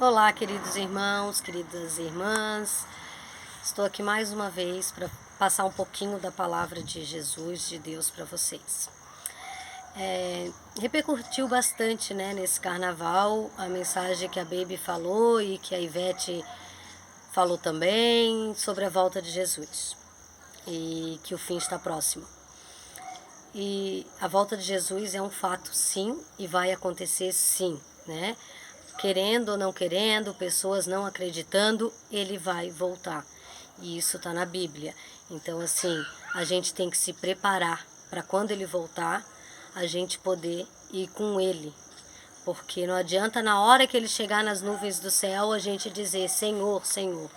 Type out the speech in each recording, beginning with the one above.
Olá, queridos irmãos, queridas irmãs. Estou aqui mais uma vez para passar um pouquinho da palavra de Jesus, de Deus para vocês. Repercutiu bastante, nesse carnaval a mensagem que a Baby falou e que a Ivete falou também sobre a volta de Jesus e que o fim está próximo. E a volta de Jesus é um fato, sim, e vai acontecer, sim, né? Querendo ou não querendo, pessoas não acreditando, ele vai voltar. E isso está na Bíblia. Então, assim, a gente tem que se preparar para quando ele voltar, a gente poder ir com ele. Porque não adianta na hora que ele chegar nas nuvens do céu, a gente dizer, Senhor, Senhor.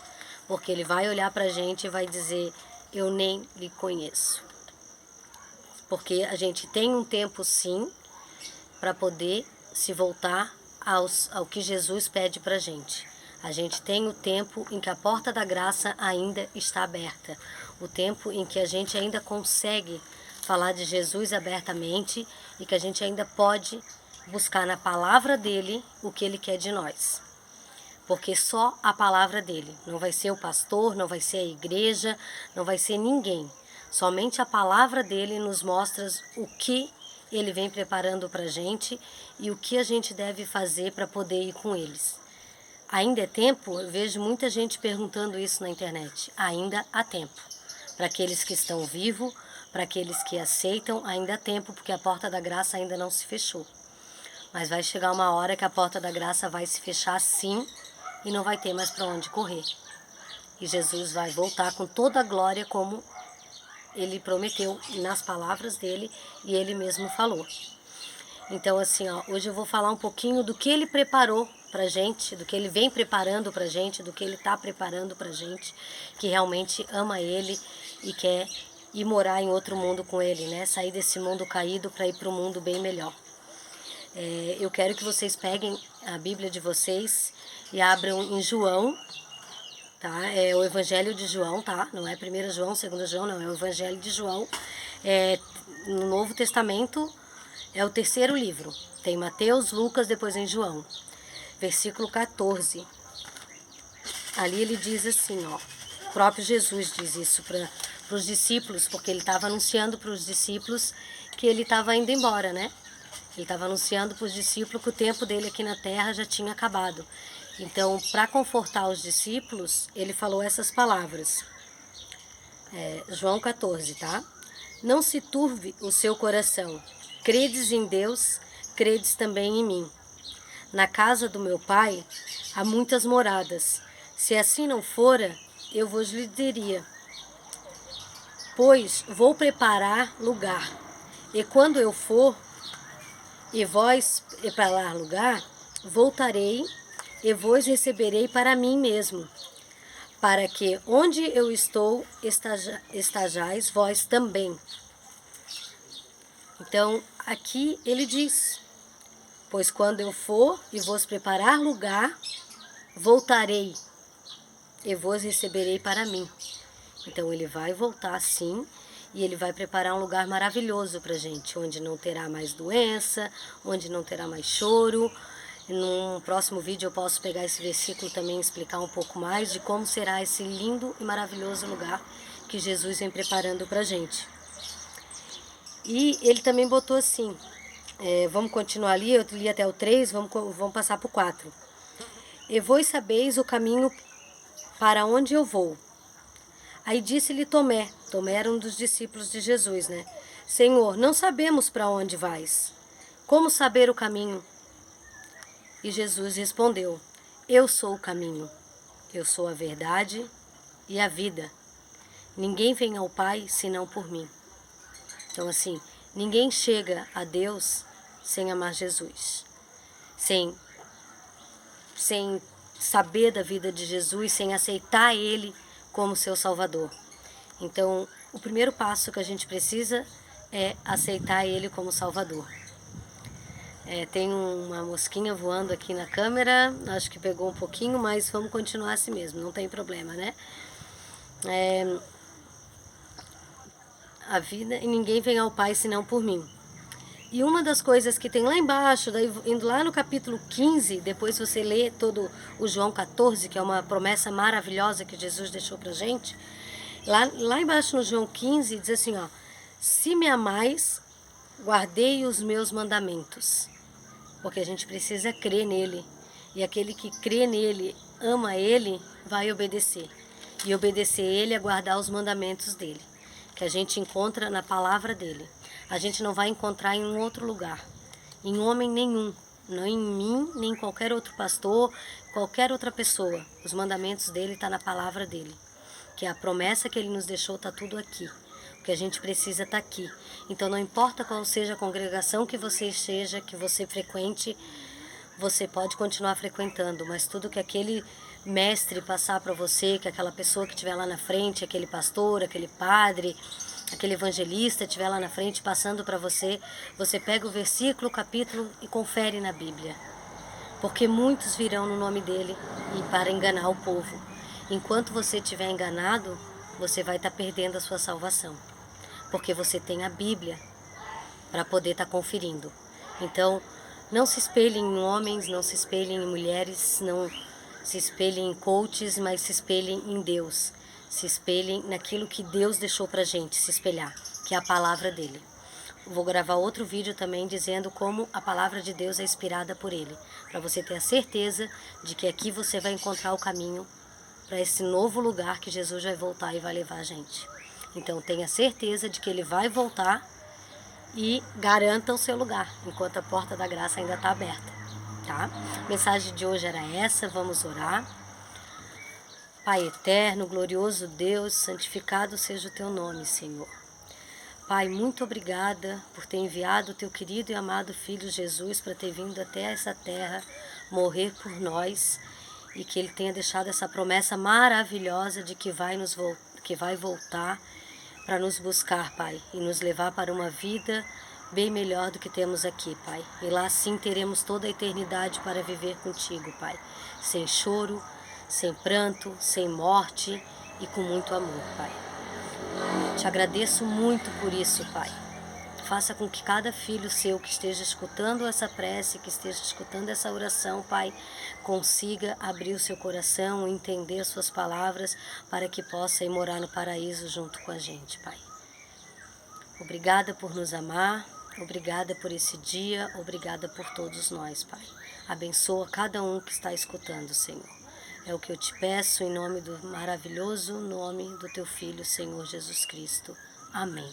Porque ele vai olhar para a gente e vai dizer, eu nem lhe conheço. Porque a gente tem um tempo, sim, para poder se voltar ao que Jesus pede para a gente. A gente tem o tempo em que a porta da graça ainda está aberta. O tempo em que a gente ainda consegue falar de Jesus abertamente e que a gente ainda pode buscar na palavra dele o que ele quer de nós. Porque só a palavra dele. Não vai ser o pastor, não vai ser a igreja, não vai ser ninguém. Somente a palavra dele nos mostra o que ele vem preparando para a gente e o que a gente deve fazer para poder ir com eles. Ainda é tempo? Eu vejo muita gente perguntando isso na internet. Ainda há tempo. Para aqueles que estão vivos, para aqueles que aceitam, ainda há tempo, porque a porta da graça ainda não se fechou. Mas vai chegar uma hora que a porta da graça vai se fechar sim e não vai ter mais para onde correr. E Jesus vai voltar com toda a glória como ele prometeu nas palavras dele e ele mesmo falou. Então, assim, hoje eu vou falar um pouquinho do que ele preparou pra gente, do que ele vem preparando pra gente, do que ele tá preparando pra gente, que realmente ama ele e quer ir morar em outro mundo com ele, né? Sair desse mundo caído para ir para um mundo bem melhor. Eu quero que vocês peguem a Bíblia de vocês e abram em João, tá? É o Evangelho de João, tá? Não é 1 João, 2 João, não. É o Evangelho de João. No Novo Testamento é o terceiro livro. Tem Mateus, Lucas, depois em João. Versículo 14. Ali ele diz assim, o próprio Jesus diz isso para os discípulos, porque ele estava anunciando para os discípulos que ele estava indo embora, né? Ele estava anunciando para os discípulos que o tempo dele aqui na terra já tinha acabado. Então, para confortar os discípulos, ele falou essas palavras. João 14, tá? Não se turve o seu coração. Credes em Deus, credes também em mim. Na casa do meu pai há muitas moradas. Se assim não fora, eu vos lhe diria. Pois vou preparar lugar. E quando eu for, e vós preparar lugar, voltarei e vos receberei para mim mesmo, para que onde eu estou estajais vós também. Então, aqui ele diz, pois quando eu for e vos preparar lugar, voltarei e vos receberei para mim. Então, ele vai voltar sim, e ele vai preparar um lugar maravilhoso para a gente, onde não terá mais doença, onde não terá mais choro. Num próximo vídeo eu posso pegar esse versículo também e explicar um pouco mais de como será esse lindo e maravilhoso lugar que Jesus vem preparando para a gente. E ele também botou assim, vamos continuar ali, eu li até o 3, vamos passar para o 4. E vós sabeis o caminho para onde eu vou. Aí disse-lhe Tomé era um dos discípulos de Jesus, né? Senhor, não sabemos para onde vais. Como saber o caminho? E Jesus respondeu, eu sou o caminho, eu sou a verdade e a vida. Ninguém vem ao Pai senão por mim. Então, assim, ninguém chega a Deus sem amar Jesus, sem saber da vida de Jesus, sem aceitar Ele como seu Salvador. Então, o primeiro passo que a gente precisa é aceitar Ele como Salvador. Tem uma mosquinha voando aqui na câmera, acho que pegou um pouquinho, mas vamos continuar assim mesmo, não tem problema, né? A vida, e ninguém vem ao Pai senão por mim. E uma das coisas que tem lá embaixo, daí indo lá no capítulo 15, depois você lê todo o João 14, que é uma promessa maravilhosa que Jesus deixou pra gente. Lá embaixo no João 15 diz assim, ó: se me amais, guardei os meus mandamentos. Porque a gente precisa crer nele. E aquele que crê nele, ama ele, vai obedecer. E obedecer ele é guardar os mandamentos dele, que a gente encontra na palavra dele. A gente não vai encontrar em um outro lugar, em homem nenhum, não em mim, nem em qualquer outro pastor, qualquer outra pessoa. Os mandamentos dele estão na palavra dele, que é a promessa que ele nos deixou, está tudo aqui. O que a gente precisa está aqui. Então não importa qual seja a congregação que você esteja, que você frequente, você pode continuar frequentando, mas tudo que aquele mestre passar para você, que aquela pessoa que estiver lá na frente, aquele pastor, aquele padre, aquele evangelista estiver lá na frente passando para você, você pega o versículo, o capítulo e confere na Bíblia. Porque muitos virão no nome dele e para enganar o povo. Enquanto você estiver enganado, você vai estar perdendo a sua salvação. Porque você tem a Bíblia para poder estar conferindo. Então, não se espelhem em homens, não se espelhem em mulheres, não se espelhem em coaches, mas se espelhem em Deus. Se espelhem naquilo que Deus deixou pra gente se espelhar, que é a palavra dele. Vou gravar outro vídeo também dizendo como a palavra de Deus é inspirada por ele, para você ter a certeza de que aqui você vai encontrar o caminho para esse novo lugar que Jesus vai voltar e vai levar a gente. Então tenha certeza de que ele vai voltar e garanta o seu lugar, enquanto a porta da graça ainda está aberta, tá? A mensagem de hoje era essa, vamos orar. Pai eterno, glorioso Deus, santificado seja o teu nome, Senhor. Pai, muito obrigada por ter enviado o teu querido e amado Filho Jesus para ter vindo até essa terra, morrer por nós, e que ele tenha deixado essa promessa maravilhosa de que vai voltar para nos buscar, Pai, e nos levar para uma vida bem melhor do que temos aqui, Pai. E lá sim teremos toda a eternidade para viver contigo, Pai. Sem choro, sem pranto, sem morte e com muito amor, Pai. Te agradeço muito por isso, Pai. Faça com que cada filho seu que esteja escutando essa prece, que esteja escutando essa oração, Pai, consiga abrir o seu coração, entender as suas palavras, para que possa ir morar no paraíso junto com a gente, Pai. Obrigada por nos amar, obrigada por esse dia, obrigada por todos nós, Pai. Abençoa cada um que está escutando, Senhor. É o que eu te peço em nome do maravilhoso nome do teu Filho, Senhor Jesus Cristo. Amém.